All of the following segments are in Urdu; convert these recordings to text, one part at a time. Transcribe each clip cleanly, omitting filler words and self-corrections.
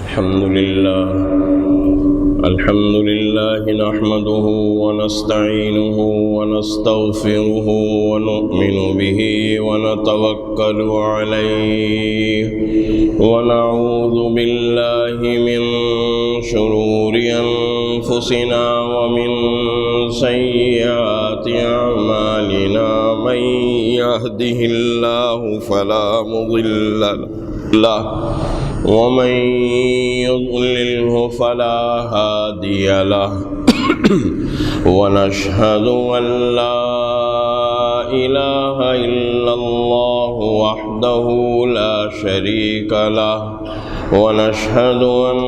الحمد لله نحمده ونستعينه ونستغفره ونؤمن به ونتوكل عليه ونعوذ بالله من شرور أنفسنا ومن سيئات أعمالنا من يهده الله فلا مضل له ومن يضلله فلا هادي له ونشهد أن لا إله إلا الله وحده لا شريك له ونشهد أن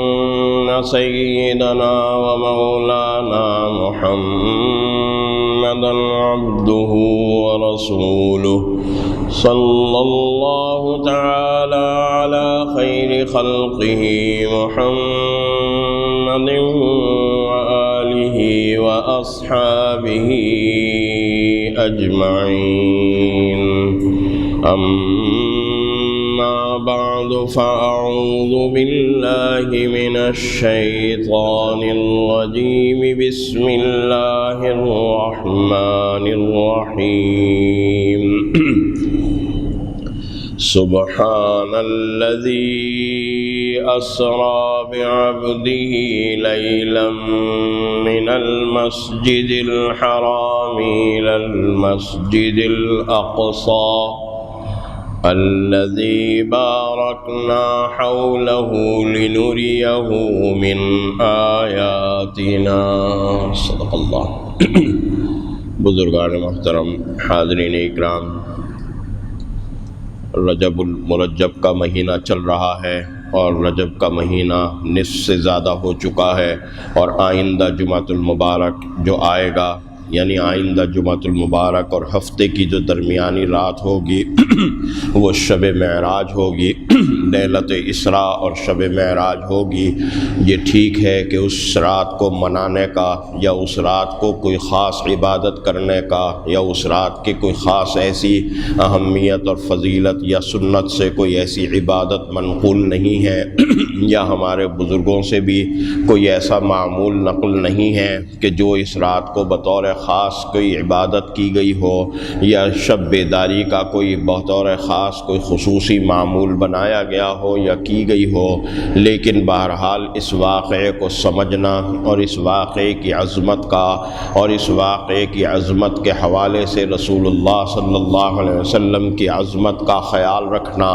سيدنا ومولانا محمدا عبده ورسوله صلى الله تعالى على خير خلقه محمد وآله وأصحابه أجمعين أما بعد فأعوذ بالله من الشيطان الرجيم بسم الله الرحمن الرحيم سبحان الذي أسرى بعبده ليلا من المسجد الحرام إلى المسجد الأقصى الذي باركنا حوله لنريه من آياتنا صدق اللہ۔ بزرگان محترم، حاضرین اکرام، رجب المرجب کا مہینہ چل رہا ہے اور رجب کا مہینہ نصف سے زیادہ ہو چکا ہے، اور آئندہ جمعۃ المبارک جو آئے گا، یعنی آئندہ جمعۃ المبارک اور ہفتے کی جو درمیانی رات ہوگی وہ شب معراج ہوگی، لیلۃ اسراء اور شب معراج ہوگی۔ یہ ٹھیک ہے کہ اس رات کو منانے کا یا اس رات کو کوئی خاص عبادت کرنے کا یا اس رات کی کوئی خاص ایسی اہمیت اور فضیلت یا سنت سے کوئی ایسی عبادت منقول نہیں ہے یا ہمارے بزرگوں سے بھی کوئی ایسا معمول نقل نہیں ہے کہ جو اس رات کو بطور خاص کوئی عبادت کی گئی ہو یا شب بیداری کا کوئی بطور خاص کوئی خصوصی معمول بنایا گیا ہو یا کی گئی ہو، لیکن بہرحال اس واقعے کو سمجھنا اور اس واقعے کی عظمت کا اور اس واقعے کی عظمت کے حوالے سے رسول اللہ صلی اللہ علیہ وسلم کی عظمت کا خیال رکھنا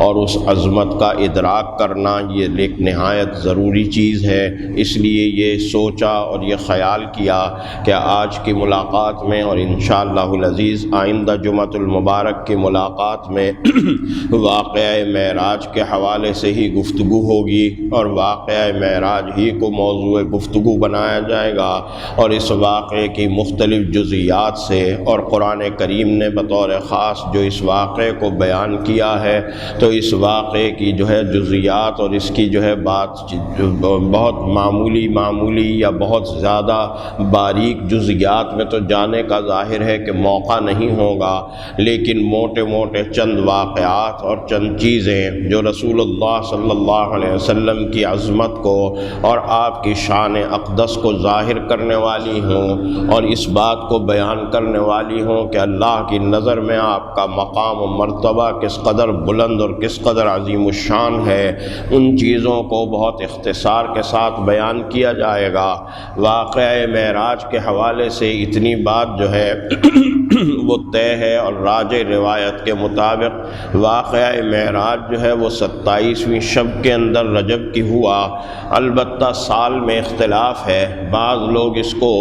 اور اس عظمت کا ادراک کرنا یہ ایک نہایت ضروری چیز ہے۔ اس لیے یہ سوچا اور یہ خیال کیا کہ آج کی ملاقات میں اور انشاءاللہ العزیز آئندہ جمعۃ المبارک کی ملاقات میں واقعہ معراج کے حوالے سے ہی گفتگو ہوگی اور واقعہ معراج ہی کو موضوع گفتگو بنایا جائے گا، اور اس واقعے کی مختلف جزئیات سے اور قرآن کریم نے بطور خاص جو اس واقعے کو بیان کیا ہے تو اس واقعے کی جو ہے جزئیات اور اس کی جو ہے بات بہت معمولی یا بہت زیادہ باریک جزئیات میں تو جانے کا ظاہر ہے کہ موقع نہیں ہوگا، لیکن موٹے چند واقعات اور چند چیزیں جو رسول اللہ صلی اللہ علیہ وسلم کی عظمت کو اور آپ کی شان اقدس کو ظاہر کرنے والی ہوں اور اس بات کو بیان کرنے والی ہوں کہ اللہ کی نظر میں آپ کا مقام و مرتبہ کس قدر بلند اور کس قدر عظیم الشان ہے، ان چیزوں کو بہت اختصار کے ساتھ بیان کیا جائے گا۔ واقعہ معراج کے حوالے سے اتنی بات جو ہے وہ طے ہے، اور راجع روایت کے مطابق واقعہ معراج جو ہے وہ 27ویں شب کے اندر رجب کی ہوا، البتہ سال میں اختلاف ہے، بعض لوگ اس کو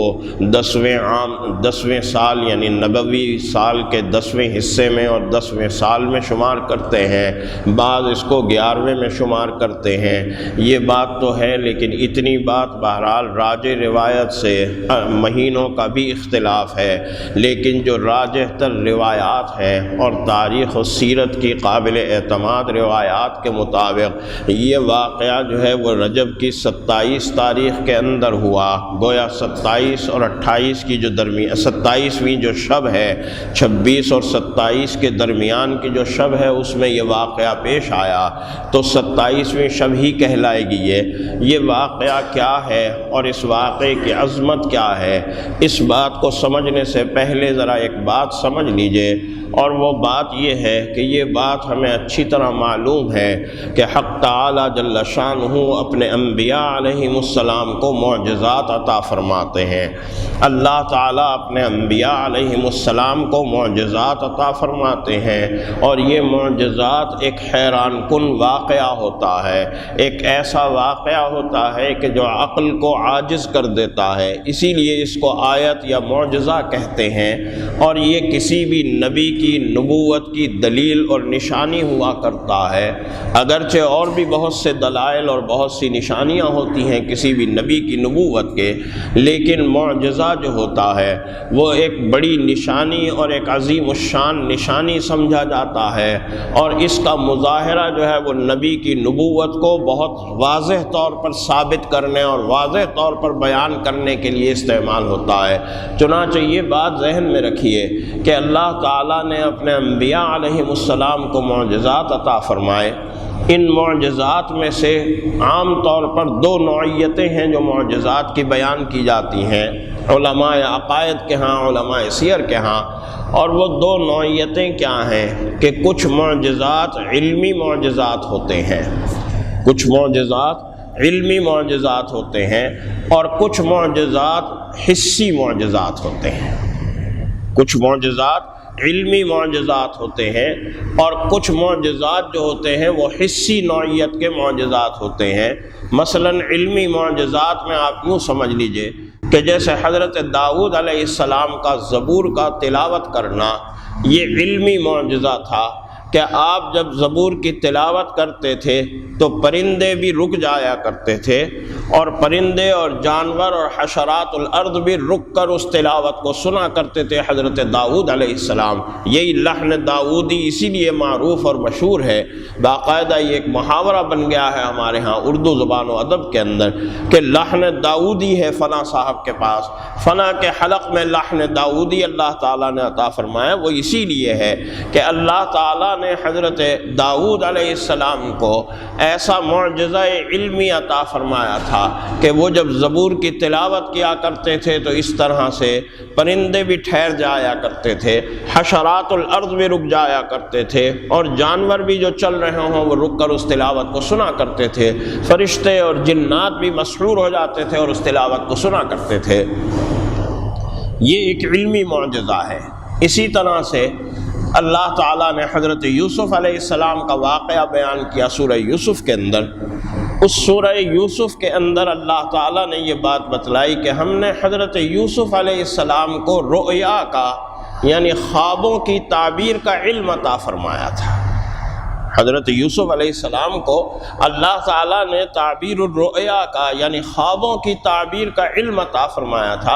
10ویں سال یعنی نبوی سال کے 10ویں حصے میں اور 10ویں سال میں شمار کرتے ہیں، بعض اس کو 11ویں میں شمار کرتے ہیں۔ یہ بات تو ہے، لیکن اتنی بات بہرحال راجع روایت سے مہینوں کا بھی اختلاف ہے، لیکن جو راجح تر روایات ہیں اور تاریخ و سیرت کی قابل اعتماد روایات کے مطابق یہ واقعہ جو ہے وہ رجب کی 27 تاریخ کے اندر ہوا۔ گویا 27 اور 28 کی جو 27ویں جو شب ہے، 26 اور 27 کے درمیان کی جو شب ہے اس میں یہ واقعہ پیش آیا، تو 27ویں شب ہی کہلائے گی۔ یہ واقعہ کیا ہے اور اس واقعے کی عظمت کیا ہے، اس بات کو سمجھنے سے پہلے ذرا ایک بات سمجھ لیجئے، اور وہ بات یہ ہے کہ یہ بات ہمیں اچھی طرح معلوم ہے کہ حق تعالی جل شانہ اپنے انبیاء علیہم السلام کو معجزات عطا فرماتے ہیں۔ اللہ تعالیٰ اپنے انبیاء علیہم السلام کو معجزات عطا فرماتے ہیں، اور یہ معجزات ایک حیران کن واقعہ ہوتا ہے، ایک ایسا واقعہ ہوتا ہے کہ جو عقل کو عاجز کر دیتا ہے، اسی لیے اس کو آیت یا معجزہ کہتے ہیں، اور یہ کسی بھی نبی کی نبوت کی دلیل اور نشانی ہوا کرتا ہے۔ اگرچہ اور بھی بہت سے دلائل اور بہت سی نشانیاں ہوتی ہیں کسی بھی نبی کی نبوت کے، لیکن معجزہ جو ہوتا ہے وہ ایک بڑی نشانی اور ایک عظیم الشان نشانی سمجھا جاتا ہے، اور اس کا مظاہرہ جو ہے وہ نبی کی نبوت کو بہت واضح طور پر ثابت کرنے اور واضح طور پر بیان کرنے کے لیے استعمال ہوتا ہے۔ چنانچہ یہ بات ذہن میں رکھیے کہ اللہ تعالیٰ نے اپنے انبیاء علیہم السلام کو معجزات عطا فرمائے۔ ان معجزات میں سے عام طور پر 2 نوعیتیں ہیں جو معجزات کی بیان کی جاتی ہیں علماء عقائد کے ہاں، علماء سیر کے ہاں، اور وہ 2 نوعیتیں کیا ہیں کہ کچھ معجزات علمی معجزات ہوتے ہیں، کچھ معجزات علمی معجزات ہوتے ہیں، اور کچھ معجزات حسی معجزات ہوتے ہیں۔ کچھ معجزات علمی معجزات ہوتے ہیں اور کچھ معجزات جو ہوتے ہیں وہ حسی نوعیت کے معجزات ہوتے ہیں۔ مثلا علمی معجزات میں آپ یوں سمجھ لیجئے کہ جیسے حضرت داؤد علیہ السلام کا زبور کا تلاوت کرنا یہ علمی معجزہ تھا کہ آپ جب زبور کی تلاوت کرتے تھے تو پرندے بھی رک جایا کرتے تھے، اور پرندے اور جانور اور حشرات الارض بھی رک کر اس تلاوت کو سنا کرتے تھے حضرت داؤد علیہ السلام۔ یہی لحن داؤدی اسی لیے معروف اور مشہور ہے، باقاعدہ یہ ایک محاورہ بن گیا ہے ہمارے ہاں اردو زبان و ادب کے اندر کہ لحن داؤدی ہے فلاں صاحب کے پاس، فلاں کے حلق میں لحن داؤدی اللہ تعالیٰ نے عطا فرمایا۔ وہ اسی لیے ہے کہ اللہ تعالیٰ نے حضرت داؤد علیہ السلام کو ایسا معجزہ علمی عطا فرمایا تھا کہ وہ جب زبور کی تلاوت کیا کرتے تھے تو اس طرح سے پرندے بھی ٹھہر جایا کرتے تھے، حشرات الارض بھی رک جایا کرتے تھے، اور جانور بھی جو چل رہے ہوں وہ رک کر اس تلاوت کو سنا کرتے تھے، فرشتے اور جنات بھی مسحور ہو جاتے تھے اور اس تلاوت کو سنا کرتے تھے۔ یہ ایک علمی معجزہ ہے۔ اسی طرح سے اللہ تعالیٰ نے حضرت یوسف علیہ السلام کا واقعہ بیان کیا سورہ یوسف کے اندر۔ اس سورہ یوسف کے اندر اللہ تعالیٰ نے یہ بات بتلائی کہ ہم نے حضرت یوسف علیہ السلام کو رؤیا کا یعنی خوابوں کی تعبیر کا علم عطا فرمایا تھا۔ حضرت یوسف علیہ السلام کو اللہ تعالیٰ نے تعبیر الرؤیا کا یعنی خوابوں کی تعبیر کا علم عطا فرمایا تھا،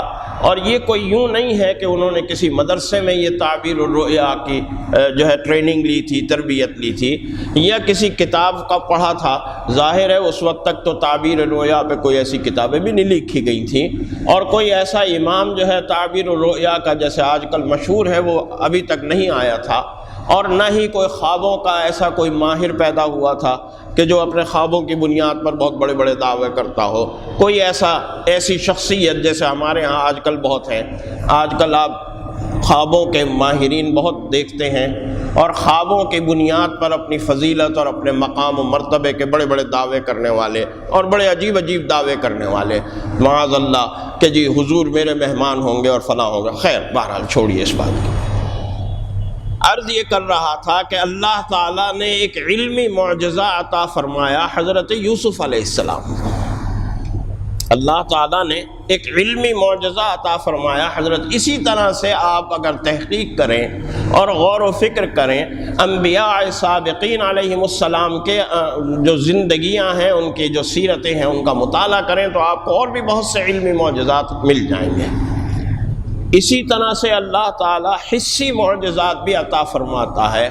اور یہ کوئی یوں نہیں ہے کہ انہوں نے کسی مدرسے میں یہ تعبیر الرؤیا کی جو ہے ٹریننگ لی تھی، تربیت لی تھی، یا کسی کتاب کا پڑھا تھا۔ ظاہر ہے اس وقت تک تو تعبیر الرؤیا پہ کوئی ایسی کتابیں بھی نہیں لکھی گئی تھیں، اور کوئی ایسا امام جو ہے تعبیر الرؤیا کا جیسے آج کل مشہور ہے وہ ابھی تک نہیں آیا تھا، اور نہ ہی کوئی خوابوں کا ایسا کوئی ماہر پیدا ہوا تھا کہ جو اپنے خوابوں کی بنیاد پر بہت بڑے بڑے دعوے کرتا ہو۔ کوئی ایسی شخصیت جیسے ہمارے ہاں آج کل بہت ہیں، آج کل آپ خوابوں کے ماہرین بہت دیکھتے ہیں، اور خوابوں کی بنیاد پر اپنی فضیلت اور اپنے مقام و مرتبے کے بڑے بڑے دعوے کرنے والے اور بڑے عجیب عجیب دعوے کرنے والے، معاذ اللہ کہ جی حضور میرے مہمان ہوں گے اور فلاں ہوگا۔ خیر بہرحال چھوڑیے اس بات کو۔ عرض یہ کر رہا تھا کہ اللہ تعالیٰ نے ایک علمی معجزہ عطا فرمایا حضرت یوسف علیہ السلام۔ اللہ تعالیٰ نے ایک علمی معجزہ عطا فرمایا حضرت۔ اسی طرح سے آپ اگر تحقیق کریں اور غور و فکر کریں انبیاء سابقین علیہم السلام کے جو زندگیاں ہیں، ان کی جو سیرتیں ہیں، ان کا مطالعہ کریں تو آپ کو اور بھی بہت سے علمی معجزات مل جائیں گے۔ اسی طرح سے اللہ تعالی حسی معجزات بھی عطا فرماتا ہے،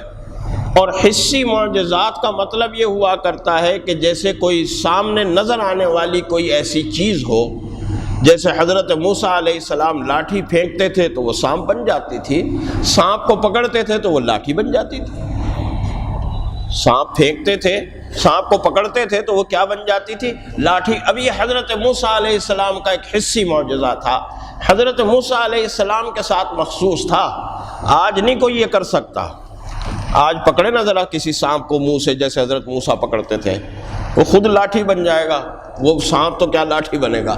اور حسی معجزات کا مطلب یہ ہوا کرتا ہے کہ جیسے کوئی سامنے نظر آنے والی کوئی ایسی چیز ہو، جیسے حضرت موسیٰ علیہ السلام لاٹھی پھینکتے تھے تو وہ سانپ بن جاتی تھی، سانپ کو پکڑتے تھے تو وہ لاٹھی بن جاتی تھی، سانپ پھینکتے تھے، سانپ کو پکڑتے تھے تو وہ کیا بن جاتی تھی؟ لاٹھی۔ اب یہ حضرت موسیٰ علیہ السلام کا ایک حسی معجزہ تھا، حضرت موسیٰ علیہ السلام کے ساتھ مخصوص تھا، آج نہیں کوئی یہ کر سکتا۔ آج پکڑے نا ذرا کسی سانپ کو منہ سے، جیسے حضرت موسیٰ پکڑتے تھے، وہ خود لاٹھی بن جائے گا، وہ سانپ تو کیا لاٹھی بنے گا۔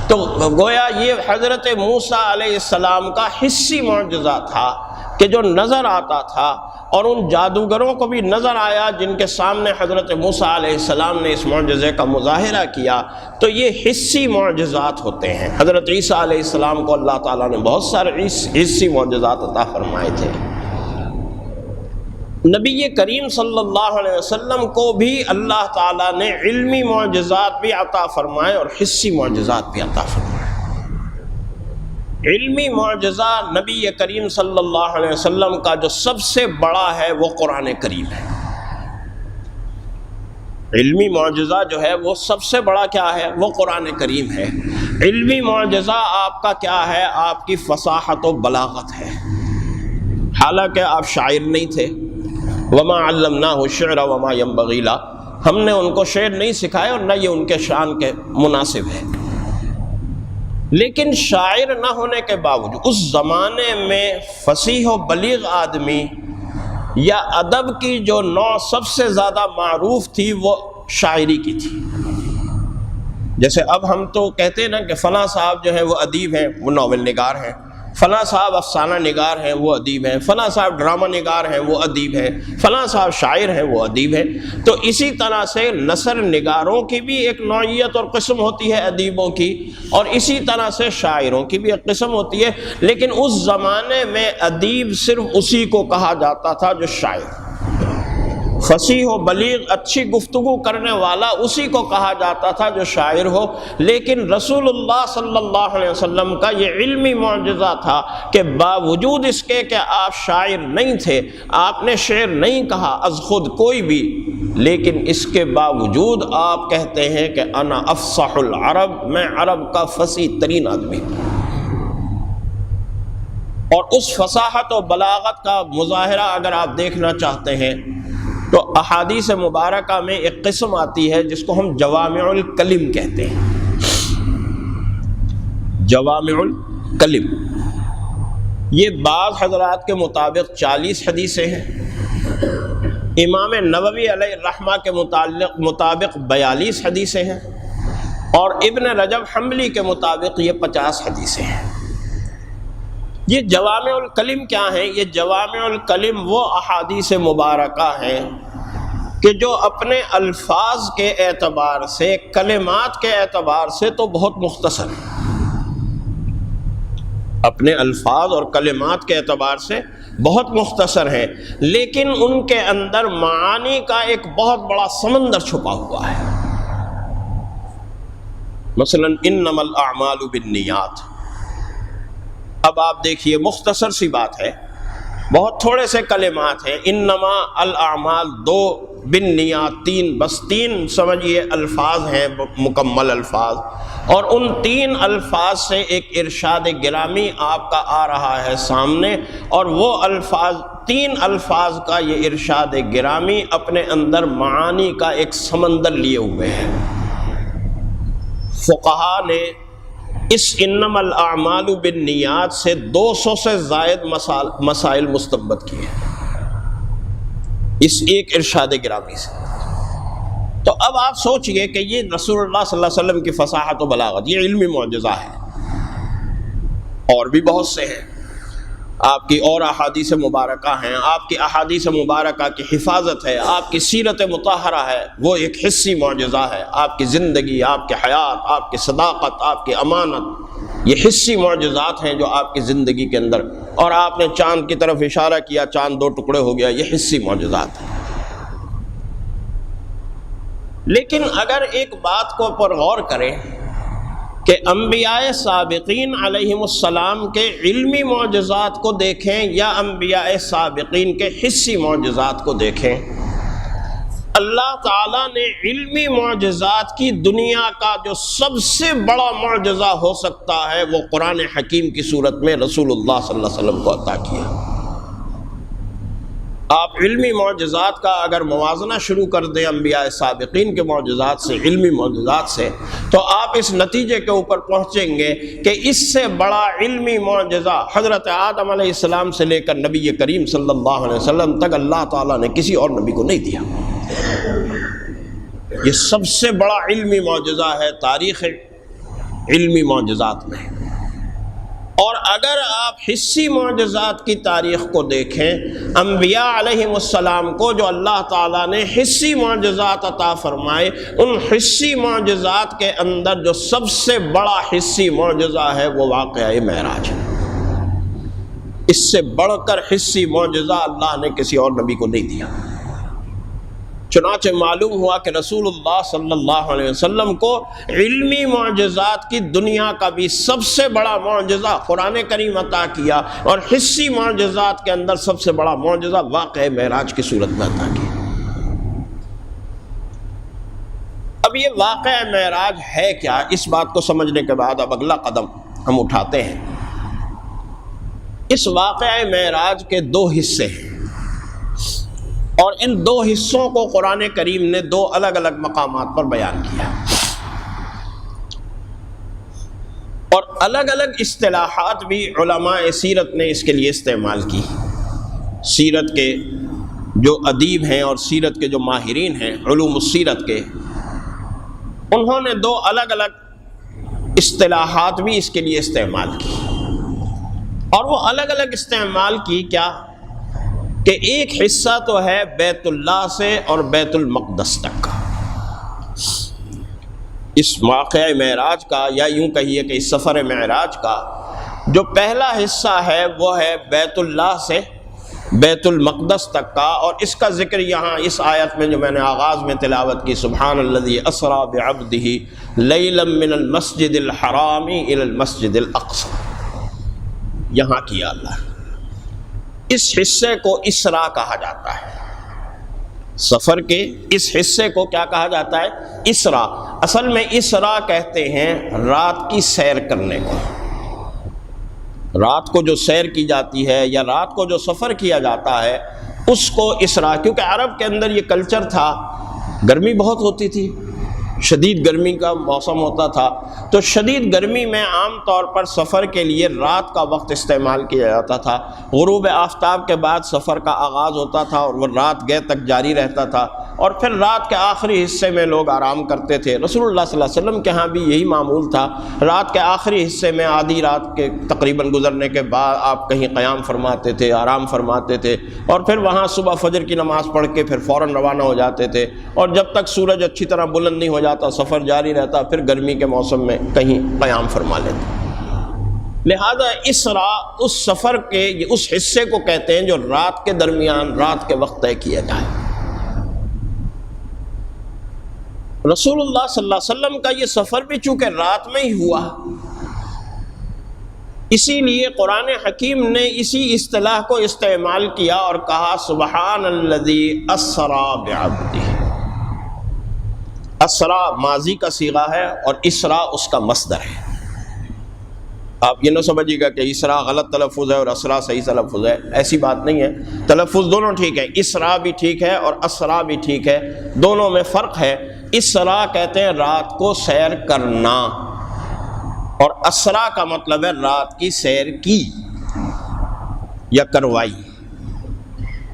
تو گویا یہ حضرت موسیٰ علیہ السلام کا حسی معجزہ تھا کہ جو نظر آتا تھا، اور ان جادوگروں کو بھی نظر آیا جن کے سامنے حضرت موسیٰ علیہ السلام نے اس معجزے کا مظاہرہ کیا۔ تو یہ حسی معجزات ہوتے ہیں۔ حضرت عیسیٰ علیہ السلام کو اللہ تعالیٰ نے بہت سارے حسی معجزات عطا فرمائے تھے۔ نبی کریم صلی اللہ علیہ وسلم کو بھی اللہ تعالیٰ نے علمی معجزات بھی عطا فرمائے اور حسی معجزات بھی عطا فرمائے۔ علمی معجزہ نبی کریم صلی اللہ علیہ وسلم کا جو سب سے بڑا ہے وہ قرآن کریم ہے۔ علمی معجزہ جو ہے وہ سب سے بڑا کیا ہے؟ وہ قرآن کریم ہے۔ علمی معجزہ آپ کا کیا ہے؟ آپ کی فصاحت و بلاغت ہے۔ حالانکہ آپ شاعر نہیں تھے، وما علمناہ الشعر وما ينبغی لہ، ہم نے ان کو شعر نہیں سکھایا اور نہ یہ ان کے شان کے مناسب ہے، لیکن شاعر نہ ہونے کے باوجود اس زمانے میں فصیح و بلیغ آدمی یا ادب کی جو نوع سب سے زیادہ معروف تھی وہ شاعری کی تھی۔ جیسے اب ہم تو کہتے ہیں نا کہ فلاں صاحب جو ہیں وہ ادیب ہیں، وہ ناول نگار ہیں، فلاں صاحب افسانہ نگار ہیں وہ ادیب ہیں، فلاں صاحب ڈرامہ نگار ہیں وہ ادیب ہیں، فلاں صاحب شاعر ہیں وہ ادیب ہیں۔ تو اسی طرح سے نثر نگاروں کی بھی ایک نوعیت اور قسم ہوتی ہے ادیبوں کی، اور اسی طرح سے شاعروں کی بھی ایک قسم ہوتی ہے، لیکن اس زمانے میں ادیب صرف اسی کو کہا جاتا تھا جو شاعر، فصیح و بلیغ اچھی گفتگو کرنے والا اسی کو کہا جاتا تھا جو شاعر ہو۔ لیکن رسول اللہ صلی اللہ علیہ وسلم کا یہ علمی معجزہ تھا کہ باوجود اس کے کہ آپ شاعر نہیں تھے، آپ نے شعر نہیں کہا از خود کوئی بھی، لیکن اس کے باوجود آپ کہتے ہیں کہ انا افصح العرب، میں عرب کا فصیح ترین آدمی۔ اور اس فصاحت و بلاغت کا مظاہرہ اگر آپ دیکھنا چاہتے ہیں تو احادیث مبارکہ میں ایک قسم آتی ہے جس کو ہم جوامع الکلم کہتے ہیں۔ جوامع الکلم یہ بعض حضرات کے مطابق 40 حدیثیں ہیں، امام نووی علیہ الرحمہ کے مطابق 42 حدیثیں ہیں، اور ابن رجب حنبلی کے مطابق یہ 50 حدیثیں ہیں۔ یہ جوامع الکلم کیا ہیں؟ یہ جوامع الکلم وہ احادیث مبارکہ ہیں کہ جو اپنے الفاظ کے اعتبار سے، کلمات کے اعتبار سے تو بہت مختصر ہیں، اپنے الفاظ اور کلمات کے اعتبار سے بہت مختصر ہیں، لیکن ان کے اندر معانی کا ایک بہت بڑا سمندر چھپا ہوا ہے۔ مثلا انما الاعمال بالنیات، اب آپ دیکھیے مختصر سی بات ہے، بہت تھوڑے سے کلمات ہیں، انما الاعمال 2، بالنیات 3، بس 3 سمجھیے الفاظ ہیں، مکمل الفاظ، اور ان 3 الفاظ سے ایک ارشاد گرامی آپ کا آ رہا ہے سامنے، اور وہ الفاظ 3 الفاظ کا یہ ارشاد گرامی اپنے اندر معانی کا ایک سمندر لیے ہوئے ہیں۔ فقہا نے اس انما الاعمال بالنیات سے 200 سے زائد مسائل مستنبط کیے اس ایک ارشاد گرامی سے۔ تو اب آپ سوچئے کہ یہ رسول اللہ صلی اللہ علیہ وسلم کی فصاحت و بلاغت، یہ علمی معجزہ ہے، اور بھی بہت سے ہیں، آپ کی اور احادیث مبارکہ ہیں، آپ کی احادیث مبارکہ کی حفاظت ہے، آپ کی سیرت مطہرہ ہے، وہ ایک حسی معجزہ ہے، آپ کی زندگی، آپ کی حیات، آپ کی صداقت، آپ کی امانت، یہ حسی معجزات ہیں جو آپ کی زندگی کے اندر، اور آپ نے چاند کی طرف اشارہ کیا، چاند 2 ٹکڑے ہو گیا، یہ حسی معجزات ہیں۔ لیکن اگر ایک بات کو پر غور کریں کہ انبیاء سابقین علیہم السلام کے علمی معجزات کو دیکھیں یا انبیاء سابقین کے حسی معجزات کو دیکھیں، اللہ تعالیٰ نے علمی معجزات کی دنیا کا جو سب سے بڑا معجزہ ہو سکتا ہے وہ قرآن حکیم کی صورت میں رسول اللہ صلی اللہ علیہ وسلم کو عطا کیا۔ آپ علمی معجزات کا اگر موازنہ شروع کر دیں انبیاء سابقین کے معجزات سے، علمی معجزات سے، تو آپ اس نتیجے کے اوپر پہنچیں گے کہ اس سے بڑا علمی معجزہ حضرت آدم علیہ السلام سے لے کر نبی کریم صلی اللہ علیہ وسلم تک اللہ تعالیٰ نے کسی اور نبی کو نہیں دیا۔ یہ سب سے بڑا علمی معجزہ ہے تاریخ علمی معجزات میں۔ اور اگر آپ حسی معجزات کی تاریخ کو دیکھیں، انبیاء علیہم السلام کو جو اللہ تعالیٰ نے حسی معجزات عطا فرمائے، ان حسی معجزات کے اندر جو سب سے بڑا حسی معجزہ ہے وہ واقعہ معراج ہے۔ اس سے بڑھ کر حسی معجزہ اللہ نے کسی اور نبی کو نہیں دیا۔ چنانچہ معلوم ہوا کہ رسول اللہ صلی اللہ علیہ وسلم کو علمی معجزات کی دنیا کا بھی سب سے بڑا معجزہ قرآن کریم عطا کیا، اور حسی معجزات کے اندر سب سے بڑا معجزہ واقعہ معراج کی صورت میں عطا کیا۔ اب یہ واقعہ معراج ہے کیا، اس بات کو سمجھنے کے بعد اب اگلا قدم ہم اٹھاتے ہیں۔ اس واقعہ معراج کے دو حصے ہیں، اور ان دو حصوں کو قرآن کریم نے دو الگ الگ مقامات پر بیان کیا، اور الگ الگ اصطلاحات بھی علماء سیرت نے اس کے لیے استعمال کی۔ سیرت کے جو ادیب ہیں اور سیرت کے جو ماہرین ہیں علوم السیرت کے، انہوں نے دو الگ الگ اصطلاحات بھی اس کے لیے استعمال کی، اور وہ الگ الگ استعمال کی کیا کہ ایک حصہ تو ہے بیت اللہ سے اور بیت المقدس تک کا۔ اس واقعہ معراج کا، یا یوں کہیے کہ اس سفر معراج کا جو پہلا حصہ ہے وہ ہے بیت اللہ سے بیت المقدس تک کا، اور اس کا ذکر یہاں اس آیت میں جو میں نے آغاز میں تلاوت کی، سبحان الذی اسریٰ بعبدہ لیلا من المسجد الحرام الی المسجد الاقصی، یہاں کیا اللہ۔ اس حصے کو اسراء کہا جاتا ہے، سفر کے اس حصے کو کیا کہا جاتا ہے؟ اسراء۔ اصل میں اسراء کہتے ہیں رات کی سیر کرنے کو، رات کو جو سیر کی جاتی ہے یا رات کو جو سفر کیا جاتا ہے اس کو اسراء، کیونکہ عرب کے اندر یہ کلچر تھا، گرمی بہت ہوتی تھی، شدید گرمی کا موسم ہوتا تھا، تو شدید گرمی میں عام طور پر سفر کے لیے رات کا وقت استعمال کیا جاتا تھا۔ غروب آفتاب کے بعد سفر کا آغاز ہوتا تھا اور وہ رات گئے تک جاری رہتا تھا، اور پھر رات کے آخری حصے میں لوگ آرام کرتے تھے۔ رسول اللہ صلی اللہ علیہ وسلم کے ہاں بھی یہی معمول تھا، رات کے آخری حصے میں آدھی رات کے تقریباً گزرنے کے بعد آپ کہیں قیام فرماتے تھے، آرام فرماتے تھے، اور پھر وہاں صبح فجر کی نماز پڑھ کے پھر فوراً روانہ ہو جاتے تھے، اور جب تک سورج اچھی طرح بلند نہیں ہو جاتا سفر جاری رہتا، پھر گرمی کے موسم میں کہیں قیام فرما لیتے۔ لہذا اسراء اس سفر کے اس حصے کو کہتے ہیں جو رات کے درمیان، رات کے وقت طے کیا جائے۔ رسول اللہ صلی اللہ علیہ وسلم کا یہ سفر بھی چونکہ رات میں ہی ہوا، اسی لیے قرآن حکیم نے اسی اصطلاح کو استعمال کیا اور کہا سبحان الذی اسریٰ بعبدہ۔ اسراء ماضی کا صیغہ ہے اور اسراء اس کا مصدر ہے۔ آپ یہ نہ سمجھیے گا کہ اسراء غلط تلفظ ہے اور اسراء صحیح تلفظ ہے، ایسی بات نہیں ہے، تلفظ دونوں ٹھیک ہے، اسراء بھی ٹھیک ہے اور اسراء بھی ٹھیک ہے، دونوں میں فرق ہے۔ اسراء کہتے ہیں رات کو سیر کرنا، اور اسراء کا مطلب ہے رات کی سیر کی یا کروائی۔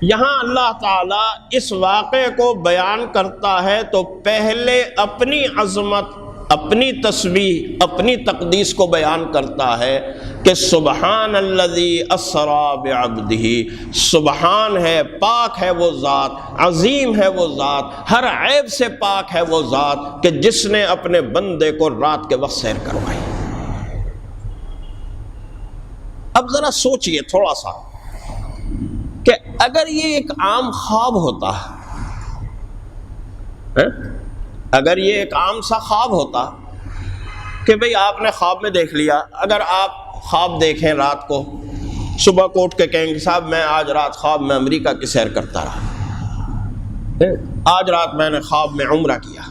یہاں اللہ تعالیٰ اس واقعے کو بیان کرتا ہے تو پہلے اپنی عظمت، اپنی تسبیح، اپنی تقدیس کو بیان کرتا ہے کہ سبحان الذی اسریٰ بعبدہ، سبحان ہے، پاک ہے وہ ذات، عظیم ہے وہ ذات، ہر عیب سے پاک ہے وہ ذات کہ جس نے اپنے بندے کو رات کے وقت سیر کروائی۔ اب ذرا سوچئے تھوڑا سا کہ اگر یہ ایک عام خواب ہوتا، اگر یہ ایک عام سا خواب ہوتا کہ بھئی آپ نے خواب میں دیکھ لیا. اگر آپ خواب دیکھیں رات کو, صبح کو اٹھ کے کہیں گے صاحب میں آج رات خواب میں امریکہ کی سیر کرتا رہا, آج رات میں نے خواب میں عمرہ کیا,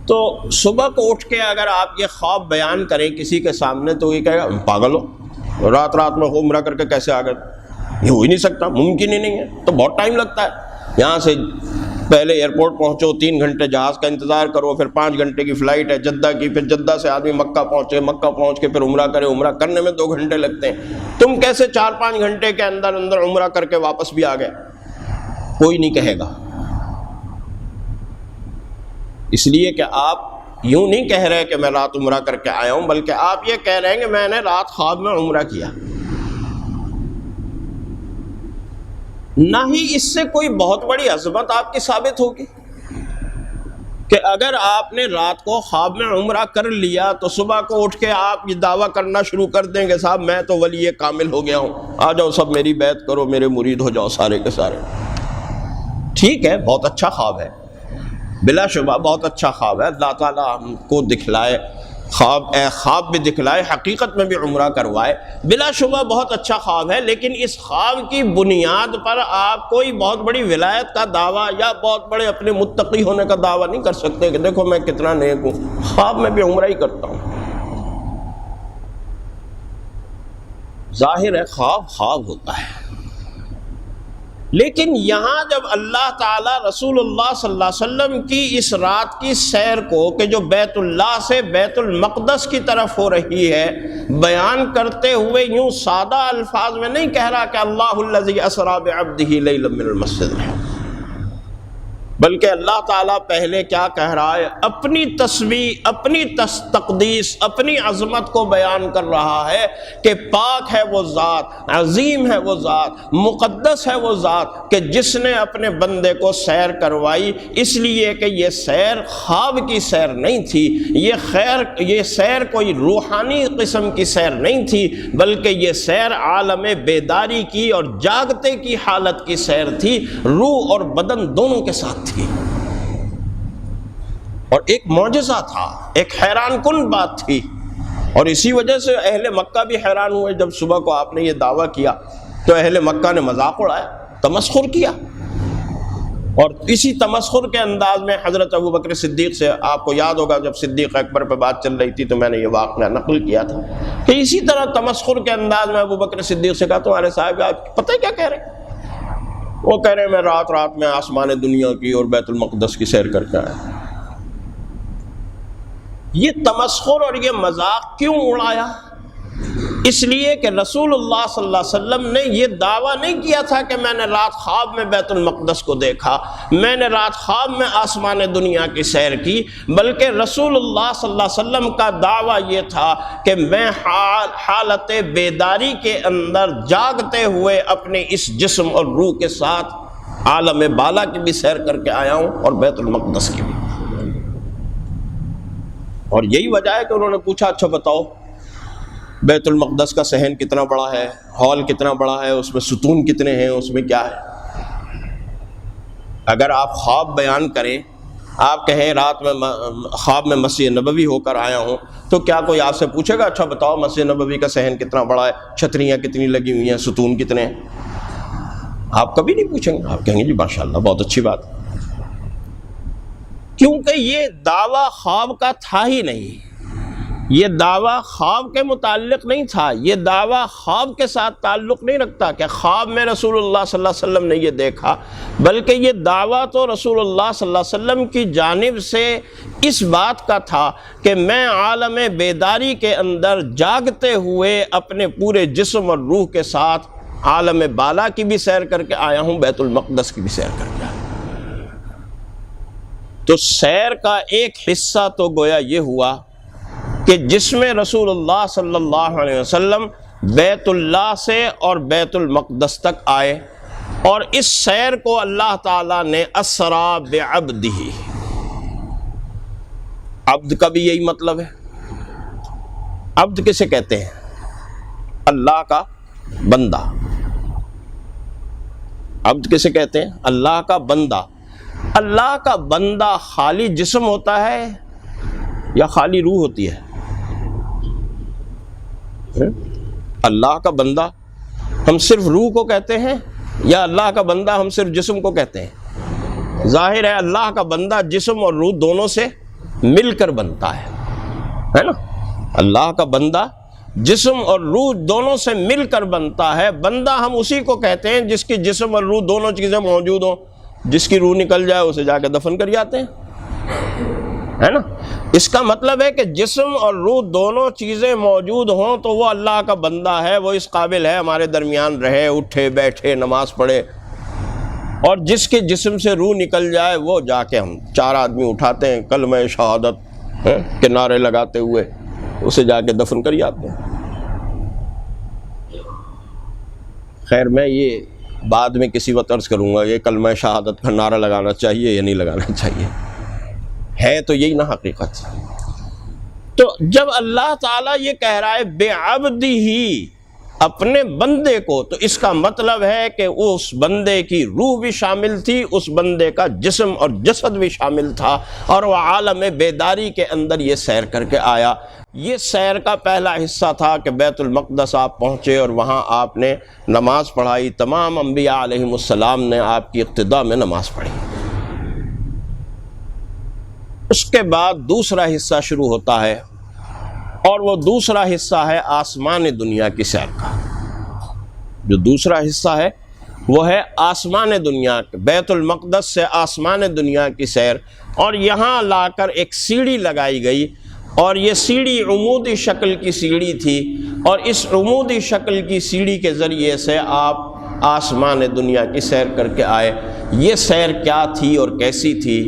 تو صبح کو اٹھ کے اگر آپ یہ خواب بیان کریں کسی کے سامنے تو یہ کہے گا پاگل ہو, رات رات میں عمرہ کر کے کیسے آ گئے؟ یہ ہو ہی نہیں سکتا, ممکن ہی نہیں ہے. تو بہت ٹائم لگتا ہے, یہاں سے پہلے ایئرپورٹ پہنچو, 3 گھنٹے جہاز کا انتظار کرو, پھر 5 گھنٹے کی فلائٹ ہے جدہ کی, پھر جدہ سے آدمی مکہ پہنچے, مکہ پہنچ کے پھر عمرہ کرے, عمرہ کرنے میں 2 گھنٹے لگتے ہیں. تم کیسے 4-5 گھنٹے کے اندر اندر عمرہ کر کے واپس بھی آ گئے؟ کوئی نہیں کہے گا. اس لیے کہ آپ یوں نہیں کہہ رہے کہ میں رات عمرہ کر کے آیا ہوں, بلکہ آپ یہ کہہ رہے ہیں کہ میں نے رات خواب میں عمرہ کیا. نہ ہی اس سے کوئی بہت بڑی عظمت آپ کی ثابت ہوگی کہ اگر آپ نے رات کو خواب میں عمرہ کر لیا تو صبح کو اٹھ کے آپ یہ دعویٰ کرنا شروع کر دیں گے صاحب میں تو ولی کامل ہو گیا ہوں, آ جاؤ سب میری بیعت کرو, میرے مرید ہو جاؤ سارے کے سارے. ٹھیک ہے, بہت اچھا خواب ہے, بلا شبہ بہت اچھا خواب ہے. اللہ تعالیٰ ہم کو دکھلائے خواب بھی دکھلائے, حقیقت میں بھی عمرہ کروائے, بلا شبہ بہت اچھا خواب ہے. لیکن اس خواب کی بنیاد پر آپ کوئی بہت بڑی ولایت کا دعویٰ یا بہت بڑے اپنے متقی ہونے کا دعویٰ نہیں کر سکتے کہ دیکھو میں کتنا نیک ہوں, خواب میں بھی عمرہ ہی کرتا ہوں. ظاہر ہے خواب خواب ہوتا ہے, لیکن یہاں جب اللہ تعالیٰ رسول اللہ صلی اللہ علیہ وسلم کی اس رات کی سیر کو کہ جو بیت اللہ سے بیت المقدس کی طرف ہو رہی ہے بیان کرتے ہوئے یوں سادہ الفاظ میں نہیں کہہ رہا کہ اللہ الذی اسری بعبدہ لیلا من المسجد الحرام, بلکہ اللہ تعالیٰ پہلے کیا کہہ رہا ہے, اپنی تسبیح, اپنی تقدیس, اپنی عظمت کو بیان کر رہا ہے کہ پاک ہے وہ ذات, عظیم ہے وہ ذات, مقدس ہے وہ ذات کہ جس نے اپنے بندے کو سیر کروائی. اس لیے کہ یہ سیر خواب کی سیر نہیں تھی, یہ سیر کوئی روحانی قسم کی سیر نہیں تھی, بلکہ یہ سیر عالم بیداری کی اور جاگتے کی حالت کی سیر تھی, روح اور بدن دونوں کے ساتھ تھی. اور ایک معجزہ تھا, ایک حیران کن بات تھی, اور اسی وجہ سے اہل مکہ بھی حیران ہوئے جب صبح کو آپ نے یہ دعویٰ کیا تو اہل مکہ نے مذاق اڑایا, تمسخر کیا. اور اسی تمسخر کے انداز میں حضرت ابوبکر صدیق سے, آپ کو یاد ہوگا جب صدیق اکبر پہ بات چل رہی تھی تو میں نے یہ واقعہ نقل کیا تھا کہ اسی طرح تمسخر کے انداز میں ابوبکر صدیق سے کہا تمہارے صاحب آج پتہ ہے کیا کہہ رہے ہیں؟ وہ کہہ رہے ہیں میں رات رات میں آسمان دنیا کی اور بیت المقدس کی سیر کر کے آیا. یہ تمسخر اور یہ مذاق کیوں اڑایا؟ اس لیے کہ رسول اللہ صلی اللہ علیہ وسلم نے یہ دعویٰ نہیں کیا تھا کہ میں نے رات خواب میں بیت المقدس کو دیکھا, میں نے رات خواب میں آسمان دنیا کی سیر کی, بلکہ رسول اللہ صلی اللہ علیہ وسلم کا دعویٰ یہ تھا کہ میں حالت بیداری کے اندر جاگتے ہوئے اپنے اس جسم اور روح کے ساتھ عالم بالا کی بھی سیر کر کے آیا ہوں اور بیت المقدس کی بھی. اور یہی وجہ ہے کہ انہوں نے پوچھا اچھا بتاؤ بیت المقدس کا صحن کتنا بڑا ہے, ہال کتنا بڑا ہے, اس میں ستون کتنے ہیں, اس میں کیا ہے؟ اگر آپ خواب بیان کریں, آپ کہیں رات میں خواب میں مسجد نبوی ہو کر آیا ہوں, تو کیا کوئی آپ سے پوچھے گا اچھا بتاؤ مسجد نبوی کا صحن کتنا بڑا ہے, چھتریاں کتنی لگی ہوئی ہیں, ستون کتنے ہیں؟ آپ کبھی نہیں پوچھیں گے, آپ کہیں گے جی ماشاءاللہ بہت اچھی بات, کیونکہ یہ دعویٰ خواب کا تھا ہی نہیں, یہ دعویٰ خواب کے متعلق نہیں تھا, یہ دعویٰ خواب کے ساتھ تعلق نہیں رکھتا کہ خواب میں رسول اللہ صلی اللہ علیہ وسلم نے یہ دیکھا, بلکہ یہ دعویٰ تو رسول اللہ صلی اللہ علیہ وسلم کی جانب سے اس بات کا تھا کہ میں عالم بیداری کے اندر جاگتے ہوئے اپنے پورے جسم اور روح کے ساتھ عالم بالا کی بھی سیر کر کے آیا ہوں, بیت المقدس کی بھی سیر کر کے آیا. تو سیر کا ایک حصہ تو گویا یہ ہوا کہ جس میں رسول اللہ صلی اللہ علیہ وسلم بیت اللہ سے اور بیت المقدس تک آئے, اور اس سیر کو اللہ تعالیٰ نے اسرا بعبدہ, عبد کا بھی یہی مطلب ہے. عبد کسے کہتے ہیں؟ اللہ کا بندہ. عبد کسے کہتے ہیں؟ اللہ کا بندہ. اللہ کا بندہ خالی جسم ہوتا ہے یا خالی روح ہوتی ہے؟ اللہ کا بندہ ہم صرف روح کو کہتے ہیں یا اللہ کا بندہ ہم صرف جسم کو کہتے ہیں؟ ظاہر ہے اللہ کا بندہ جسم اور روح دونوں سے مل کر بنتا ہے نا؟ اللہ کا بندہ جسم اور روح دونوں سے مل کر بنتا ہے۔ بندہ ہم اسی کو کہتے ہیں جس کی جسم اور روح دونوں چیزیں موجود ہوں۔ جس کی روح نکل جائے اسے جا کے دفن کر جاتے ہیں، ہے نا؟ اس کا مطلب ہے کہ جسم اور روح دونوں چیزیں موجود ہوں تو وہ اللہ کا بندہ ہے، وہ اس قابل ہے ہمارے درمیان رہے، اٹھے بیٹھے، نماز پڑھے۔ اور جس کے جسم سے روح نکل جائے وہ جا کے ہم 4 آدمی اٹھاتے ہیں کلمہ شہادت کے نعرے لگاتے ہوئے، اسے جا کے دفن کر جاتے ہیں۔ خیر میں یہ بعد میں کسی وقت عرض کروں گا یہ کلمہ شہادت کا نعرہ لگانا چاہیے یا نہیں لگانا چاہیے، ہے تو یہی نا حقیقت۔ تو جب اللہ تعالیٰ یہ کہہ رہا ہے بعبدہ، اپنے بندے کو، تو اس کا مطلب ہے کہ اس بندے کی روح بھی شامل تھی، اس بندے کا جسم اور جسد بھی شامل تھا، اور وہ عالم بیداری کے اندر یہ سیر کر کے آیا۔ یہ سیر کا پہلا حصہ تھا کہ بیت المقدس آپ پہنچے اور وہاں آپ نے نماز پڑھائی، تمام انبیاء علیہم السلام نے آپ کی اقتداء میں نماز پڑھی۔ اس کے بعد دوسرا حصہ شروع ہوتا ہے، اور وہ دوسرا حصہ ہے آسمان دنیا کی سیر کا۔ جو دوسرا حصہ ہے وہ ہے آسمان دنیا، بیت المقدس سے آسمان دنیا کی سیر، اور یہاں لا کر ایک سیڑھی لگائی گئی، اور یہ سیڑھی عمودی شکل کی سیڑھی تھی، اور اس عمودی شکل کی سیڑھی کے ذریعے سے آپ آسمان دنیا کی سیر کر کے آئے۔ یہ سیر کیا تھی اور کیسی تھی،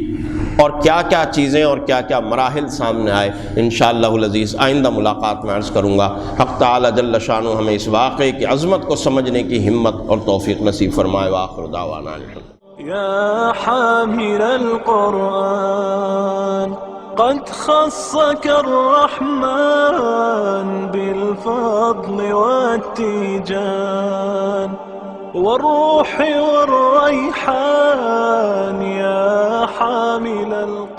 اور کیا کیا چیزیں اور کیا کیا مراحل سامنے آئے، انشاءاللہ العزیز آئندہ ملاقات میں عرض کروں گا۔ حق تعالی جل شانہ ہمیں اس واقعے کی عظمت کو سمجھنے کی ہمت اور توفیق نصیب فرمائے۔ وآخر دعوانا یا حامل القرآن قد خصك الرحمن بالفضل والتيجان والروح والريحان يا حامل القرآن